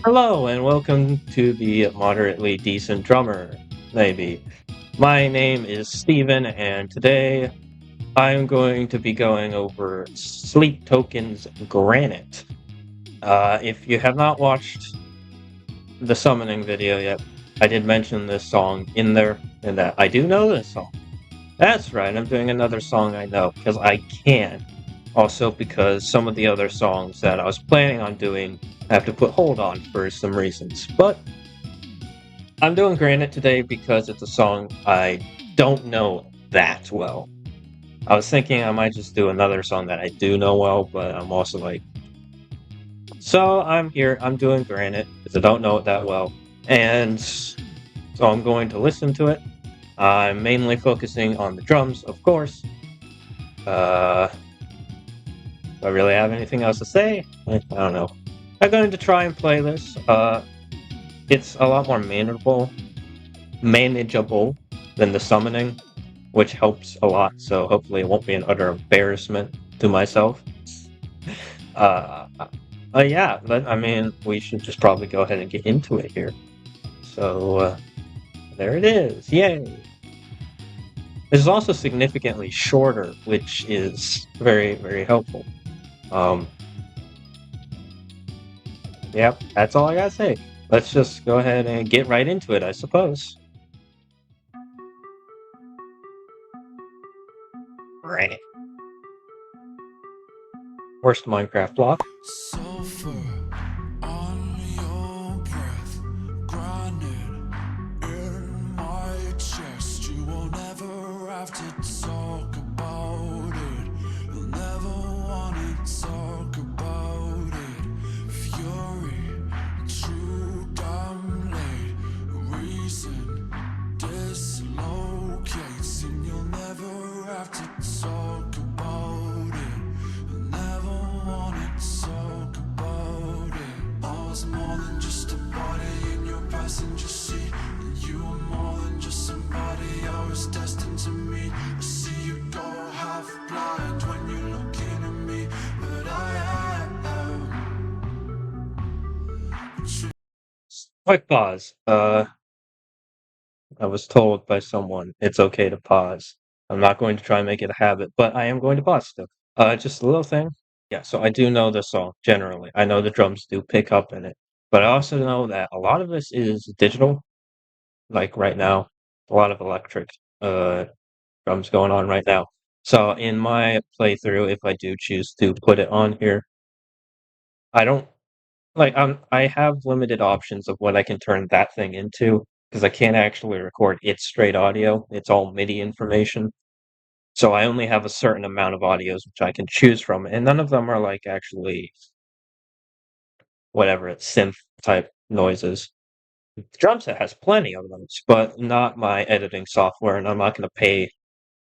Hello and welcome to the Moderately Decent Drummer, maybe. My name is Steven, and today I'm going to be going over Sleep Token's Granite. If you have not watched the summoning video yet, I did mention this song in there, and that I do know this song. That's right, I'm doing another song I know, because I can. Also because some of the other songs that I was planning on doing I have to put hold on for some reasons. But I'm doing Granite today because it's a song I don't know that well. I was thinking I might just do another song that I do know well, but I'm also like, so I'm here, I'm doing Granite because I don't know it that well. And so I'm going to listen to it. I'm mainly focusing on the drums, of course. Do I really have anything else to say? I don't know. I'm going to try and play this. It's a lot more manageable than the summoning, which helps a lot. So hopefully it won't be an utter embarrassment to myself. Uh, yeah, but I mean, we should just probably go ahead and get into it here. So there it is. Yay! This is also significantly shorter, which is very, very helpful. Um, Yep, that's all I gotta say. Let's just go ahead and get right into it, I suppose. Right. Worst Minecraft block. Sulfur on your breath, granite in my chest. You will never have to talk about it. You'll never want to talk about it. Fury, true damn late. Reason dislocates, and you'll never have to talk about it. You'll never want to talk about it. I was more than just a body in your passenger seat, and you were more than just somebody I was destined to meet. I see you go half blind when you're looking at me, but I am. Quick pause. I was told by someone it's okay to pause. I'm not going to try and make it a habit, but I am going to pause still. Just a little thing. Yeah, so I do know the song generally. I know the drums do pick up in it, but I also know that a lot of this is digital. Like right now, a lot of electric uh drums going on right now. So in my playthrough, if I do choose to put it on here, I don't I have limited options of what I can turn that thing into because I can't actually record its straight audio. It's all MIDI information. So I only have a certain amount of audios which I can choose from, and none of them are like actually whatever it's synth type noises. The drum set has plenty of them, but not my editing software, and I'm not going to pay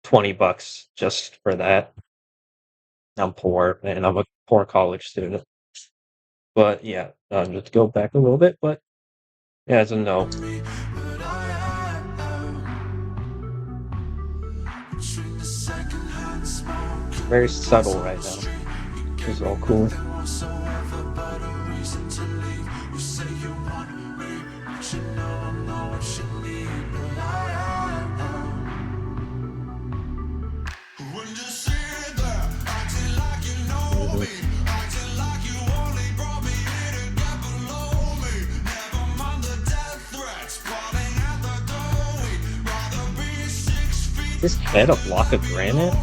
$20 just for that. I'm poor, and I'm a poor college student. But yeah, just go back a little bit, but yeah, as a no. Very subtle right now. This is all cool. This head a block of granite?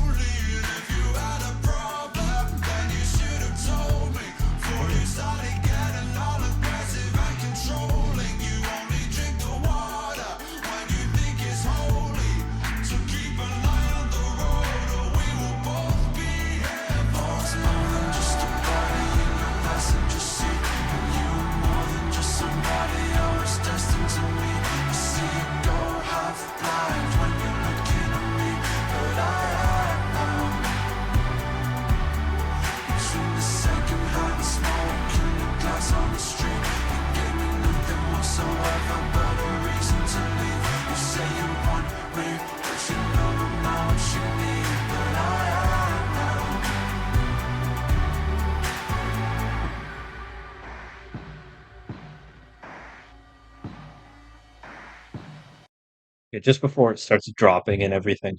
just before it starts dropping and everything.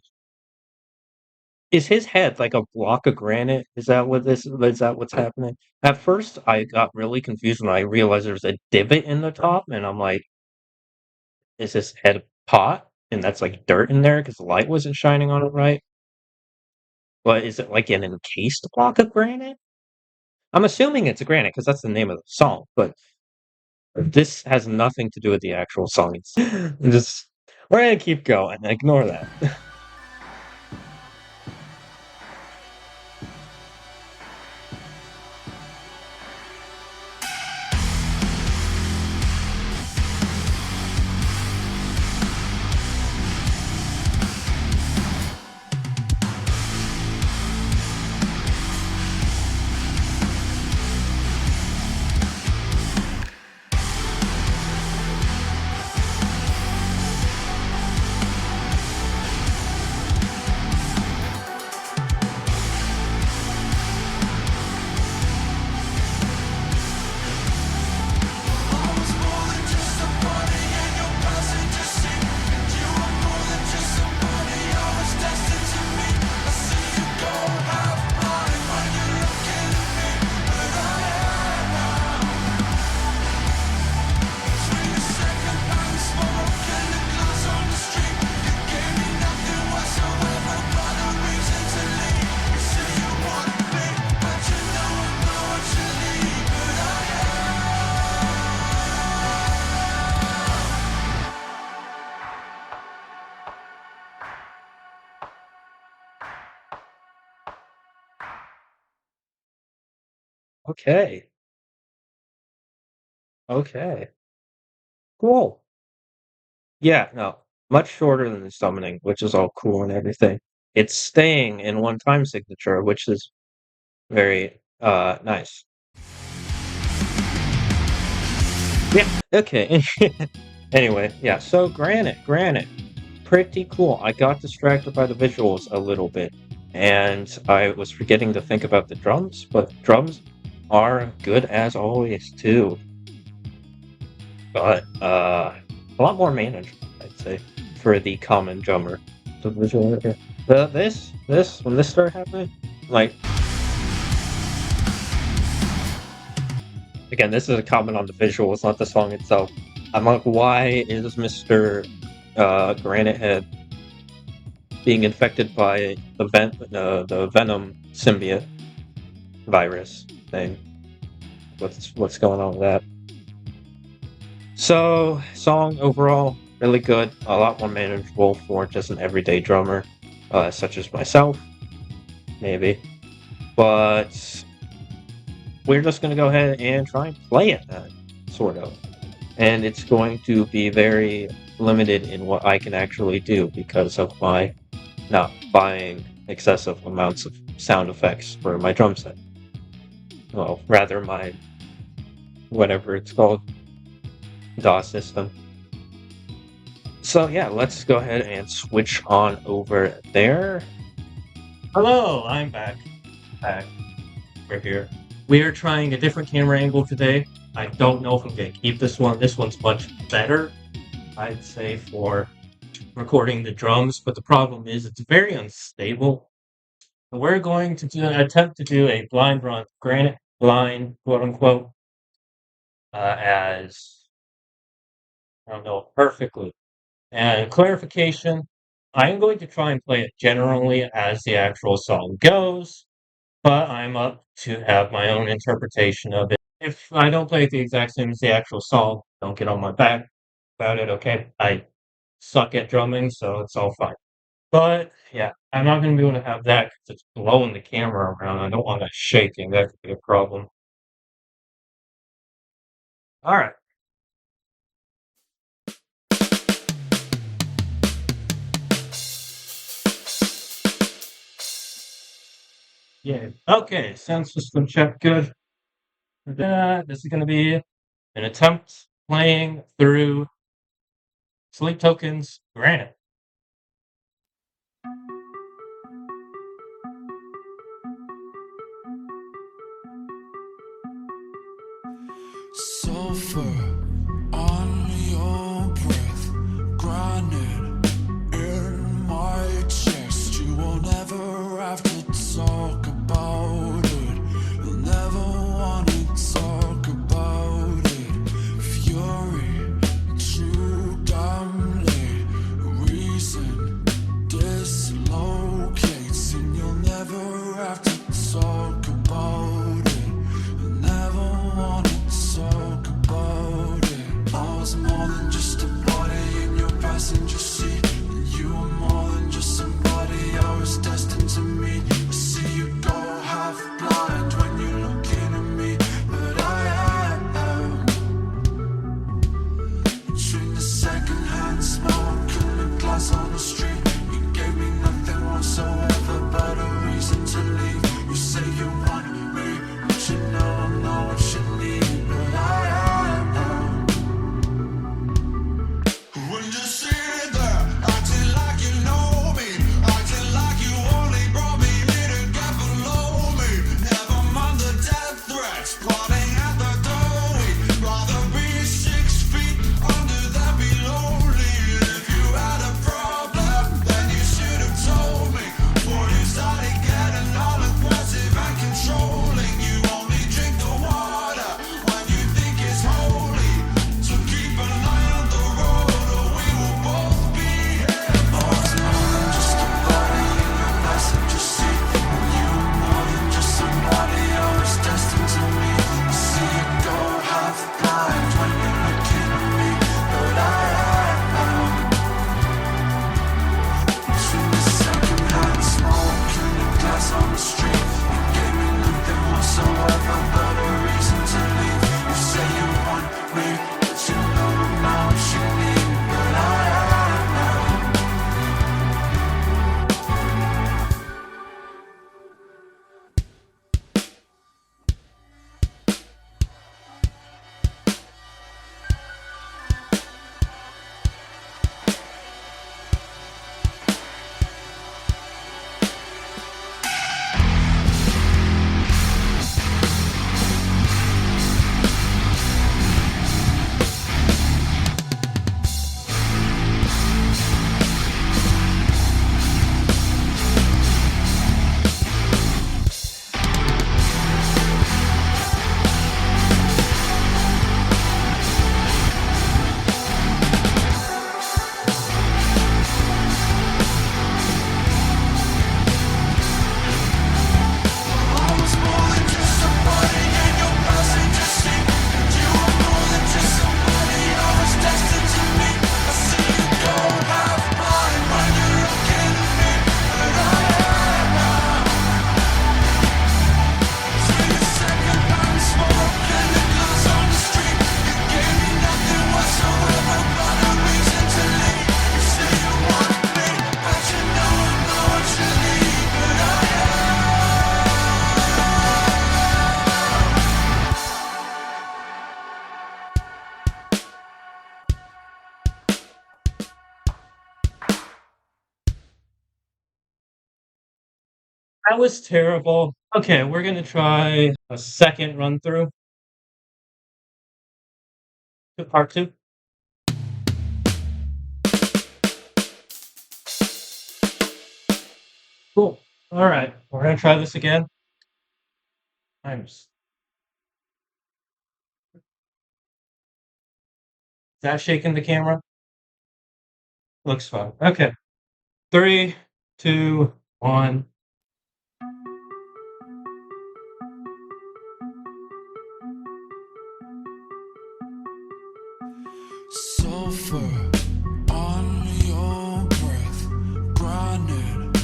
Is his head like a block of granite? Is that what's happening? At first, I got really confused when I realized there was a divot in the top, and I'm like, is his head a pot? And that's like dirt in there because the light wasn't shining on it right. But is it like an encased block of granite? I'm assuming it's a granite because that's the name of the song, but this has nothing to do with the actual song. It's just we're gonna keep going. Ignore that. I was more than just a body in your passenger seat, and you were more than just somebody I was destined to meet. I see you go half blind when you're looking at me, but I am between the second-hand smoke and the glass on the street. You gave me nothing whatsoever but a reason to leave. You say you want me, but you know I'm not what you need, but I Okay. Okay. Cool. Yeah, no. Much shorter than the summoning, which is all cool and everything. It's staying in one time signature, which is very nice. Yeah, okay. Anyway, yeah, so Granite. Pretty cool. I got distracted by the visuals a little bit, and I was forgetting to think about the drums, but drums are good as always too. But a lot more managed, I'd say, for the common drummer. The visual area. This when this started happening, like again, this is a comment on the visuals, not the song itself. I'm like, why is Mr. Granite Head being infected by the Venom symbiote virus thing? What's going on with that? So, song overall really good, a lot more manageable for just an everyday drummer, such as myself, maybe. But we're just gonna go ahead and try and play it then, sort of. And it's going to be very limited in what I can actually do because of my not buying excessive amounts of sound effects for my drum set. Well, rather my whatever it's called, DAW system. So yeah, let's go ahead and switch on over there. Hello, I'm back. Back. We're here. We are trying a different camera angle today. I don't know if I'm gonna keep this one. This one's much better, I'd say, for recording the drums, but the problem is it's very unstable. So we're going to attempt to do a blind run, Granite blind, quote unquote, as I don't know perfectly. And clarification, I'm going to try and play it generally as the actual song goes, but I'm up to have my own interpretation of it. If I don't play it the exact same as the actual song, don't get on my back about it, okay? I suck at drumming, so it's all fine. But yeah, I'm not going to be able to have that because it's blowing the camera around. I don't want that shaking. That could be a problem. All right. Yeah. Okay. Sound system check. Good. This is going to be an attempt playing through Sleep Tokens Granite. sulfur on your breath, granite. was more than just a body in your passenger seat. And you were more than just somebody I was destined to meet. I see you go half blind when you're looking at me, but I am between the secondhand smoke and the glass on the street. You gave me nothing whatsoever but a reason to leave. You say you want me, but you know I'm not what you need. But I am. When you sit there, acting like you know me, acting like you only brought me here to get below me. Never mind the death threats, plotting at the door. We'd rather be 6 feet under than be lonely. If you had a problem, then you should have told me. Before you started getting all aggressive and controlling. You only drink the water when you think it's holy. So keep an eye on the road, or we will both be here. More than just a body in your passenger seat. And you were more than just somebody I was destined to meet. I see you go half blind when you're looking at me, but I am between the secondhand smoke and the glass on the street. You gave me nothing whatsoever but a reason to leave. You say you want me, but you know I'm not what you need. But I am. That was terrible. Okay, we're gonna try a second run through to part two. Cool. All right, we're gonna try this again. Times. Is that shaking the camera? Looks fine. Okay. 3, 2, 1. Sulfur on your breath, granite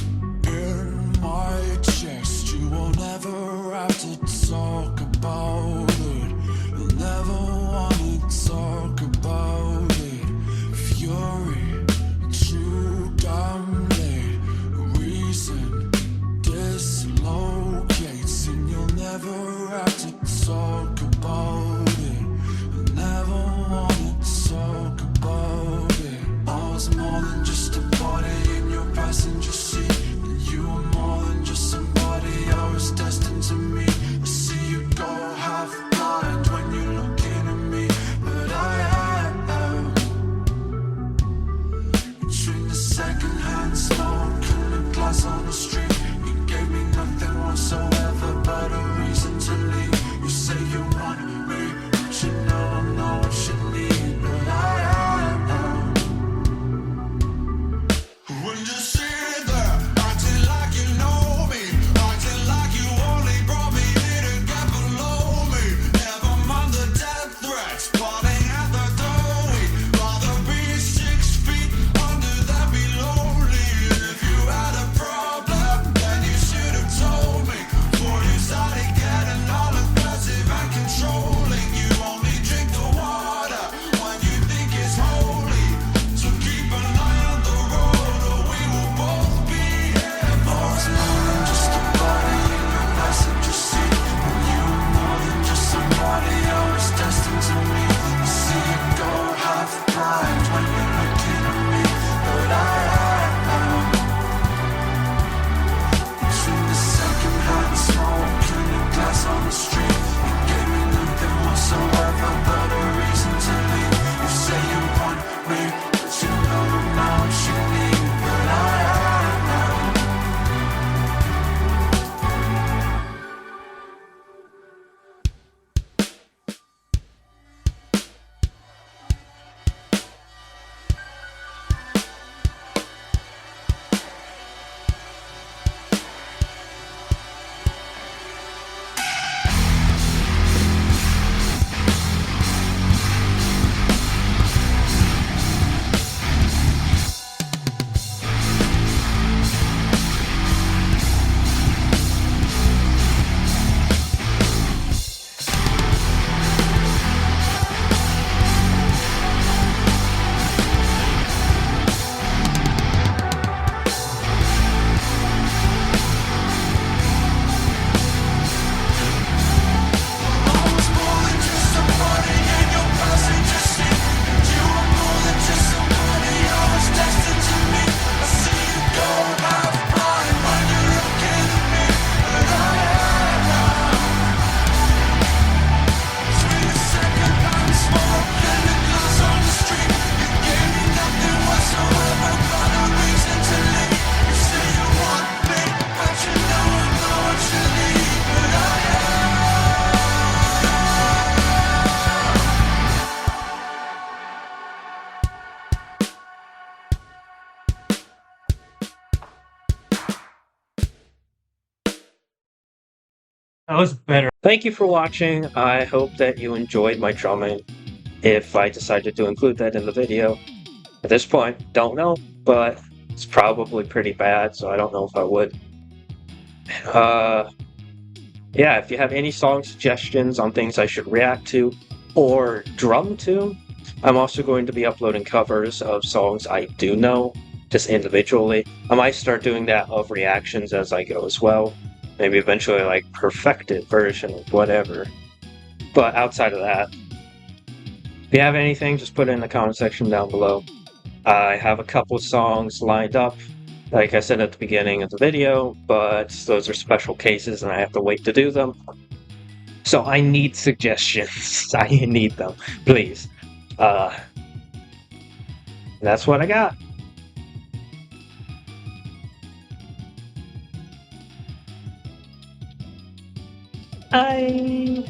in my chest. You will never have to talk about it. You'll never want to talk about it. Fury, too damn late. Reason dislocates, and you'll never have to talk about it. You'll never want to talk about it. I was more than just a body in your passenger seat. And you were more than just somebody I was destined to meet. I see you go That was better. Thank you for watching. I hope that you enjoyed my drumming. If I decided to include that in the video, at this point, don't know, but it's probably pretty bad, so I don't know if I would. Uh, yeah, if you have any song suggestions on things I should react to or drum to, I'm also going to be uploading covers of songs I do know, just individually. I might start doing that of reactions as I go as well. Maybe eventually, like, perfected version of whatever. But outside of that, if you have anything, just put it in the comment section down below. I have a couple songs lined up, like I said at the beginning of the video, but those are special cases and I have to wait to do them. So I need suggestions. I need them, please. That's what I got. Bye.